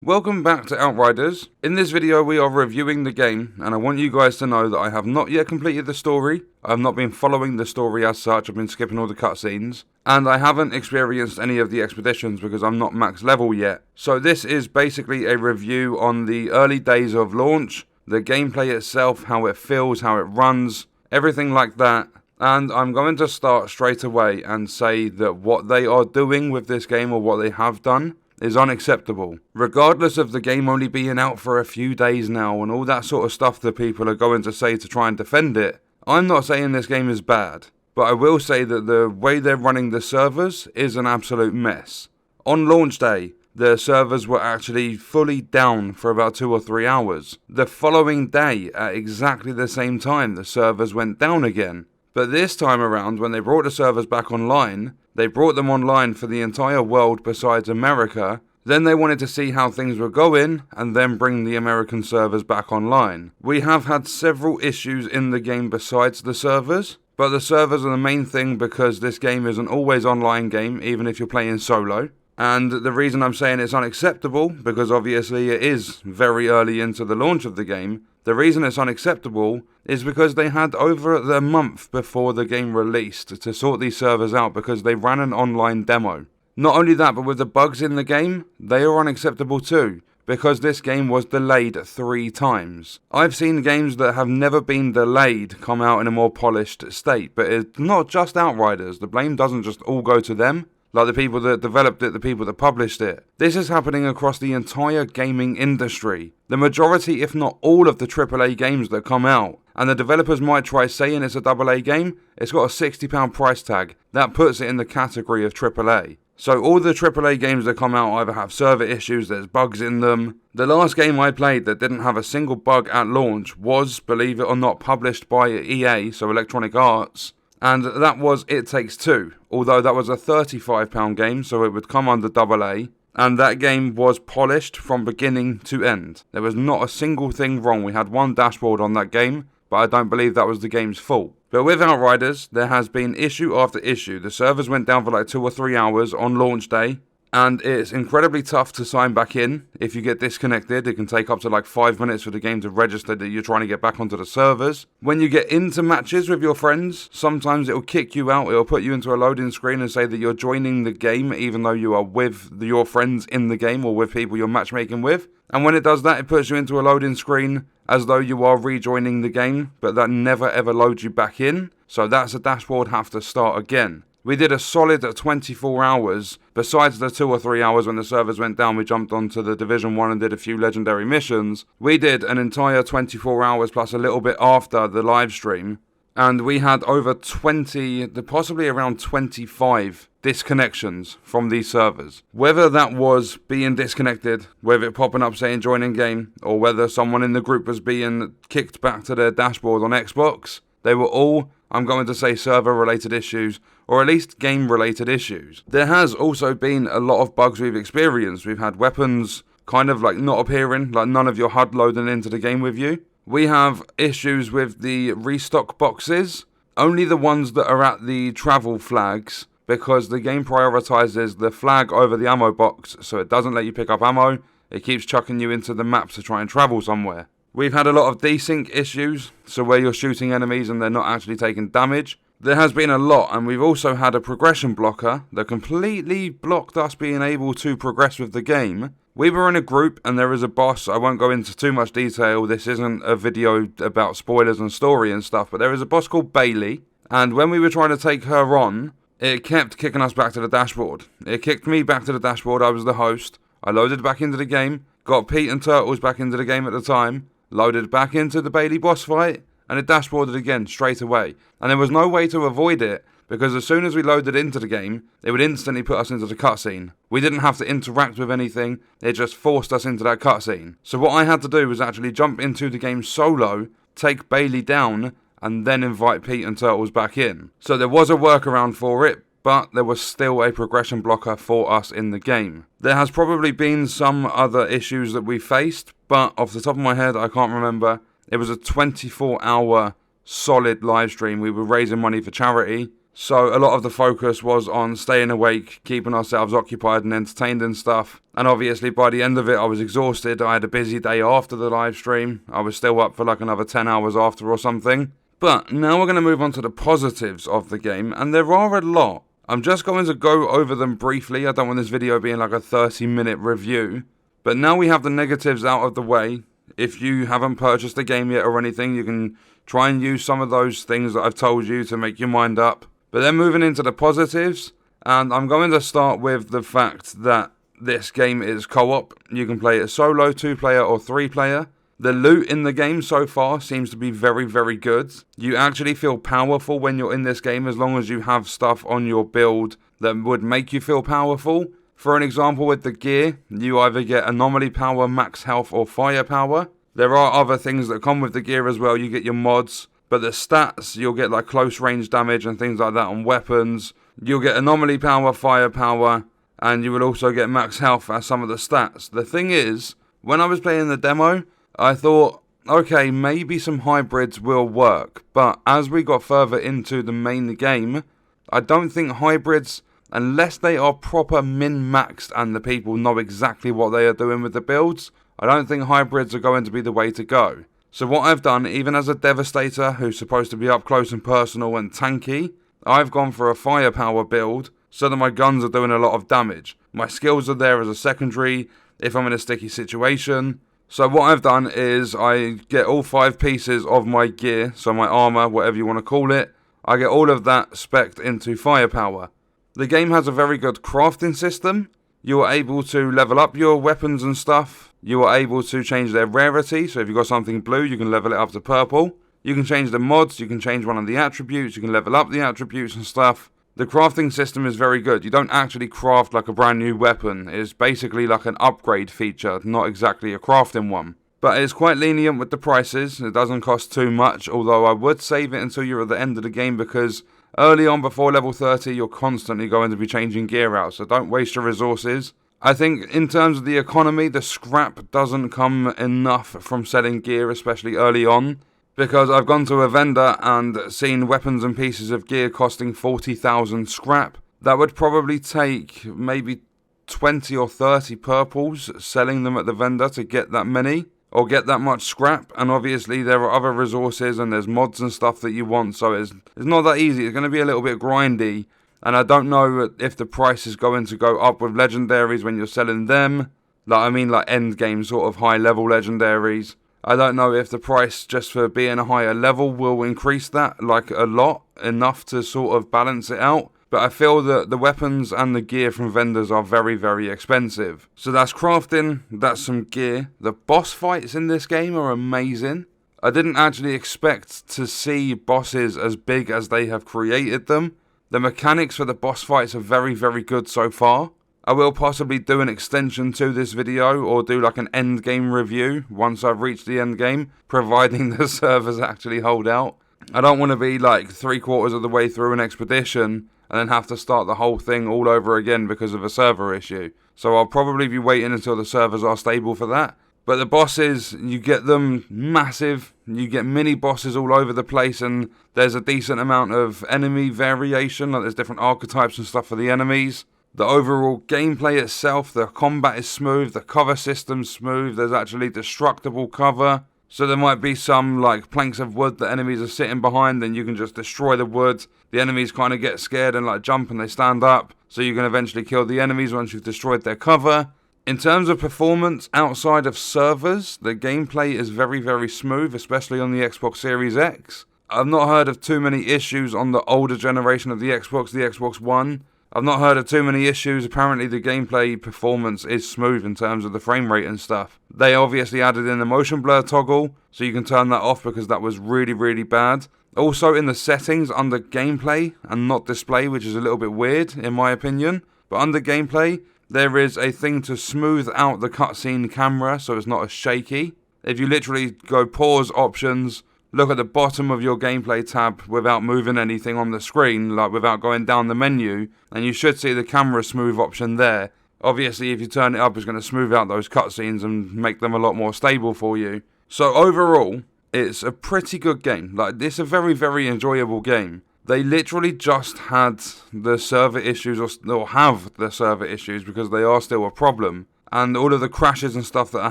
Welcome back to Outriders. In this video we are reviewing the game, and I want you guys to know that I have not yet completed the story. I have not been following the story as such. I've been skipping all the cutscenes, and I haven't experienced any of the expeditions because I'm not max level yet. So this is basically a review on the early days of launch, the gameplay itself, how it feels, how it runs, everything like that. And I'm going to start straight away and say that what they are doing with this game, or what they have done, is unacceptable. Regardless of the game only being out for a few days now and all that sort of stuff that people are going to say to try and defend it, I'm not saying this game is bad, but I will say that the way they're running the servers is an absolute mess. On launch day, the servers were actually fully down for about 2 or 3 hours. The following day, at exactly the same time, the servers went down again. But this time around, when they brought the servers back online, they brought them online for the entire world besides America. Then they wanted to see how things were going and then bring the American servers back online. We have had several issues in the game besides the servers, but the servers are the main thing because this game is an always online game, even if you're playing solo. And the reason I'm saying it's unacceptable, because obviously it is very early into the launch of the game, the reason it's unacceptable is because they had over the month before the game released to sort these servers out because they ran an online demo. Not only that, but with the bugs in the game, they are unacceptable too, because this game was delayed 3 times. I've seen games that have never been delayed come out in a more polished state, but it's not just Outriders. The blame doesn't just all go to them. Like the people that developed it, the people that published it. This is happening across the entire gaming industry. The majority, if not all, of the AAA games that come out. And the developers might try saying it's a AA game, it's got a £60 price tag. That puts it in the category of AAA. So all the AAA games that come out either have server issues, there's bugs in them. The last game I played that didn't have a single bug at launch was, believe it or not, published by EA, so Electronic Arts. And that was It Takes Two, although that was a £35 game, so it would come under AA, and that game was polished from beginning to end. There was not a single thing wrong. We had one dashboard on that game, but I don't believe that was the game's fault. But with Outriders, there has been issue after issue. The servers went down for like 2 or 3 hours on launch day, and it's incredibly tough to sign back in. If you get disconnected, it can take up to like 5 minutes for the game to register that you're trying to get back onto the servers. When you get into matches with your friends, sometimes it'll kick you out. It'll put you into a loading screen and say that you're joining the game even though you are with your friends in the game or with people you're matchmaking with. And when it does that, it puts you into a loading screen as though you are rejoining the game, but that never ever loads you back in. So that's a dashboard have to start again. We did a solid 24 hours. Besides the 2 or 3 hours when the servers went down, we jumped onto the Division 1 and did a few legendary missions. We did an entire 24 hours plus a little bit after the live stream. And we had over 20, possibly around 25 disconnections from these servers. Whether that was being disconnected, whether it popping up saying join in game, or whether someone in the group was being kicked back to their dashboard on Xbox, they were all, I'm going to say, server-related issues, or at least game-related issues. There has also been a lot of bugs we've experienced. We've had weapons kind of like not appearing, like none of your HUD loading into the game with you. We have issues with the restock boxes, only the ones that are at the travel flags, because the game prioritizes the flag over the ammo box, so it doesn't let you pick up ammo. It keeps chucking you into the map to try and travel somewhere. We've had a lot of desync issues, so where you're shooting enemies and they're not actually taking damage. There has been a lot, and we've also had a progression blocker that completely blocked us being able to progress with the game. We were in a group and there is a boss. I won't go into too much detail. This isn't a video about spoilers and story and stuff, but there is a boss called Bailey, and when we were trying to take her on, it kept kicking us back to the dashboard. It kicked me back to the dashboard. I was the host. I loaded back into the game, got Pete and Turtles back into the game at the time, loaded back into the Bailey boss fight, and it dashboarded again straight away. And there was no way to avoid it, because as soon as we loaded into the game, it would instantly put us into the cutscene. We didn't have to interact with anything, it just forced us into that cutscene. So what I had to do was actually jump into the game solo, take Bailey down, and then invite Pete and Turtles back in. So there was a workaround for it, but there was still a progression blocker for us in the game. There has probably been some other issues that we faced, but off the top of my head, I can't remember. It was a 24-hour solid live stream. We were raising money for charity, So a lot of the focus was on staying awake, keeping ourselves occupied and entertained and stuff. And obviously by the end of it I was exhausted. I had a busy day after the live stream. I was still up for like another 10 hours after or something. But now we're going to move on to the positives of the game, and there are a lot. I'm just going to go over them briefly. I don't want this video being like a 30-minute review. But now we have the negatives out of the way. If you haven't purchased the game yet or anything, you can try and use some of those things that I've told you to make your mind up. But then moving into the positives, and I'm going to start with the fact that this game is co-op. You can play it solo, 2-player or 3-player. The loot in the game so far seems to be very, very good. You actually feel powerful when you're in this game as long as you have stuff on your build that would make you feel powerful. For an example, with the gear, you either get anomaly power, max health or firepower. There are other things that come with the gear as well. You get your mods, but the stats, you'll get like close range damage and things like that on weapons. You'll get anomaly power, firepower, and you will also get max health as some of the stats. The thing is, when I was playing the demo, I thought, okay, maybe some hybrids will work, but as we got further into the main game, I don't think hybrids, unless they are proper min-maxed and the people know exactly what they are doing with the builds, I don't think hybrids are going to be the way to go. So what I've done, even as a Devastator who's supposed to be up close and personal and tanky, I've gone for a firepower build so that my guns are doing a lot of damage. My skills are there as a secondary if I'm in a sticky situation. So what I've done is I get all 5 pieces of my gear, so my armor, whatever you want to call it, I get all of that spec'd into firepower. The game has a very good crafting system. You are able to level up your weapons and stuff. You are able to change their rarity, so if you've got something blue, you can level it up to purple. You can change the mods, you can change one of the attributes, you can level up the attributes and stuff. The crafting system is very good. You don't actually craft like a brand new weapon. It's basically like an upgrade feature, not exactly a crafting one. But it's quite lenient with the prices. It doesn't cost too much, although I would save it until you're at the end of the game because early on before level 30, you're constantly going to be changing gear out, so don't waste your resources. I think in terms of the economy, the scrap doesn't come enough from selling gear, especially early on. Because I've gone to a vendor and seen weapons and pieces of gear costing 40,000 scrap. That would probably take maybe 20 or 30 purples selling them at the vendor to get that many. Or get that much scrap. And obviously there are other resources and there's mods and stuff that you want. So it's not that easy. It's going to be a little bit grindy. And I don't know if the price is going to go up with legendaries when you're selling them. Like end game sort of high level legendaries. I don't know if the price just for being a higher level will increase that like a lot, enough to sort of balance it out. But I feel that the weapons and the gear from vendors are very, very expensive. So that's crafting, that's some gear. The boss fights in this game are amazing. I didn't actually expect to see bosses as big as they have created them. The mechanics for the boss fights are very, very good so far. I will possibly do an extension to this video or do like an end game review once I've reached the end game, providing the servers actually hold out. I don't want to be like 3/4 of the way through an expedition and then have to start the whole thing all over again because of a server issue. So I'll probably be waiting until the servers are stable for that. But the bosses, you get them massive, you get mini bosses all over the place, and there's a decent amount of enemy variation, like there's different archetypes and stuff for the enemies. The overall gameplay itself, the combat is smooth, the cover system's smooth, there's actually destructible cover. So there might be some like planks of wood that enemies are sitting behind, and you can just destroy the wood. The enemies kind of get scared and like jump and they stand up, so you can eventually kill the enemies once you've destroyed their cover. In terms of performance outside of servers, the gameplay is very, very smooth, especially on the Xbox Series X. I've not heard of too many issues on the older generation of the Xbox One. I've not heard of too many issues. Apparently the gameplay performance is smooth in terms of the frame rate and stuff. They obviously added in the motion blur toggle, so you can turn that off because that was really, really bad. Also in the settings under gameplay and not display, which is a little bit weird in my opinion, but under gameplay, there is a thing to smooth out the cutscene camera so it's not as shaky. If you literally go pause options, look at the bottom of your gameplay tab without moving anything on the screen, like without going down the menu, and you should see the camera smooth option there. Obviously, if you turn it up, it's going to smooth out those cutscenes and make them a lot more stable for you. So overall, it's a pretty good game. Like, it's a very, very enjoyable game. They literally just had the server issues, or have the server issues, because they are still a problem. And all of the crashes and stuff that are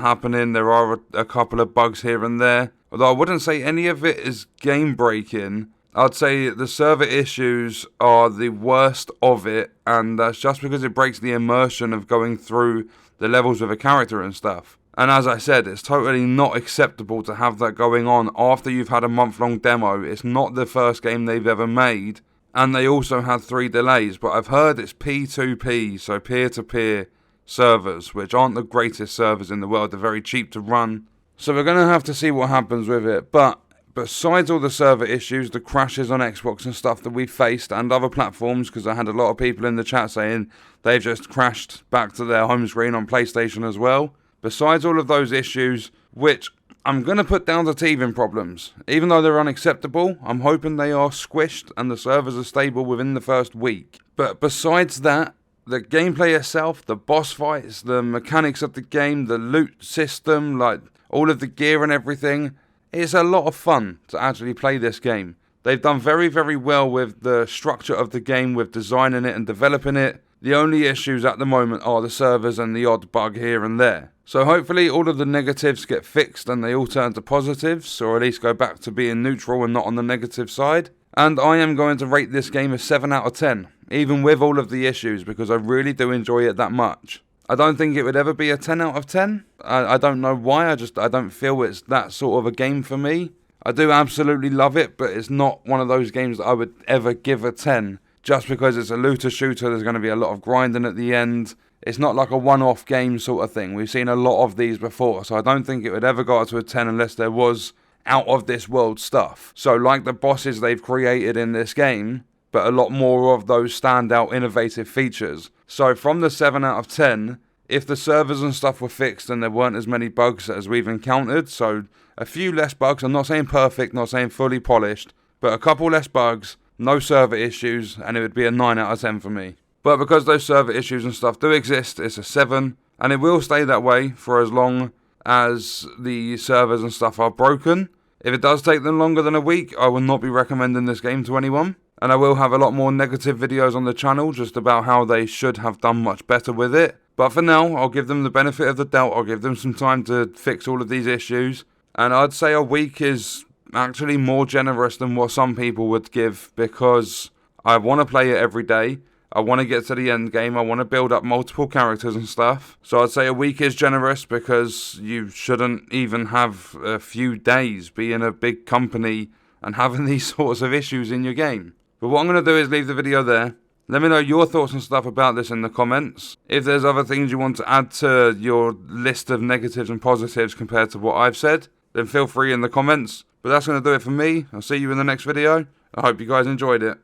happening, there are a couple of bugs here and there. Although I wouldn't say any of it is game breaking. I'd say the server issues are the worst of it, and that's just because it breaks the immersion of going through the levels with a character and stuff. And as I said, it's totally not acceptable to have that going on after you've had a month-long demo. It's not the first game they've ever made, and they also had 3 delays, but I've heard it's P2P, so peer-to-peer servers, which aren't the greatest servers in the world. They're very cheap to run, so we're going to have to see what happens with it. But besides all the server issues, the crashes on Xbox and stuff that we've faced, and other platforms, because I had a lot of people in the chat saying they've just crashed back to their home screen on PlayStation as well. Besides all of those issues, which I'm going to put down to teething problems, even though they're unacceptable, I'm hoping they are squished and the servers are stable within the first week. But besides that, the gameplay itself, the boss fights, the mechanics of the game, the loot system, like all of the gear and everything, it's a lot of fun to actually play this game. They've done very, very well with the structure of the game, with designing it and developing it. The only issues at the moment are the servers and the odd bug here and there. So hopefully all of the negatives get fixed and they all turn to positives, or at least go back to being neutral and not on the negative side. And I am going to rate this game a 7 out of 10, even with all of the issues, because I really do enjoy it that much. I don't think it would ever be a 10 out of 10. I don't know why, I don't feel it's that sort of a game for me. I do absolutely love it, but it's not one of those games that I would ever give a 10. Just because it's a looter shooter, there's going to be a lot of grinding at the end. It's not like a one-off game sort of thing. We've seen a lot of these before, so I don't think it would ever go up to a 10 unless there was out-of-this-world stuff. So like the bosses they've created in this game, but a lot more of those standout innovative features. So from the 7 out of 10, if the servers and stuff were fixed and there weren't as many bugs as we've encountered, so a few less bugs, I'm not saying perfect, not saying fully polished, but a couple less bugs, no server issues, and it would be a 9 out of 10 for me. But because those server issues and stuff do exist, it's a 7, and it will stay that way for as long as the servers and stuff are broken. If it does take them longer than a week, I will not be recommending this game to anyone. And I will have a lot more negative videos on the channel just about how they should have done much better with it. But for now, I'll give them the benefit of the doubt. I'll give them some time to fix all of these issues. And I'd say a week is actually more generous than what some people would give, because I want to play it every day. I want to get to the end game. I want to build up multiple characters and stuff. So I'd say a week is generous, because you shouldn't even have a few days being a big company and having these sorts of issues in your game. But what I'm going to do is leave the video there. Let me know your thoughts and stuff about this in the comments. If there's other things you want to add to your list of negatives and positives compared to what I've said, then feel free in the comments. But that's going to do it for me. I'll see you in the next video. I hope you guys enjoyed it.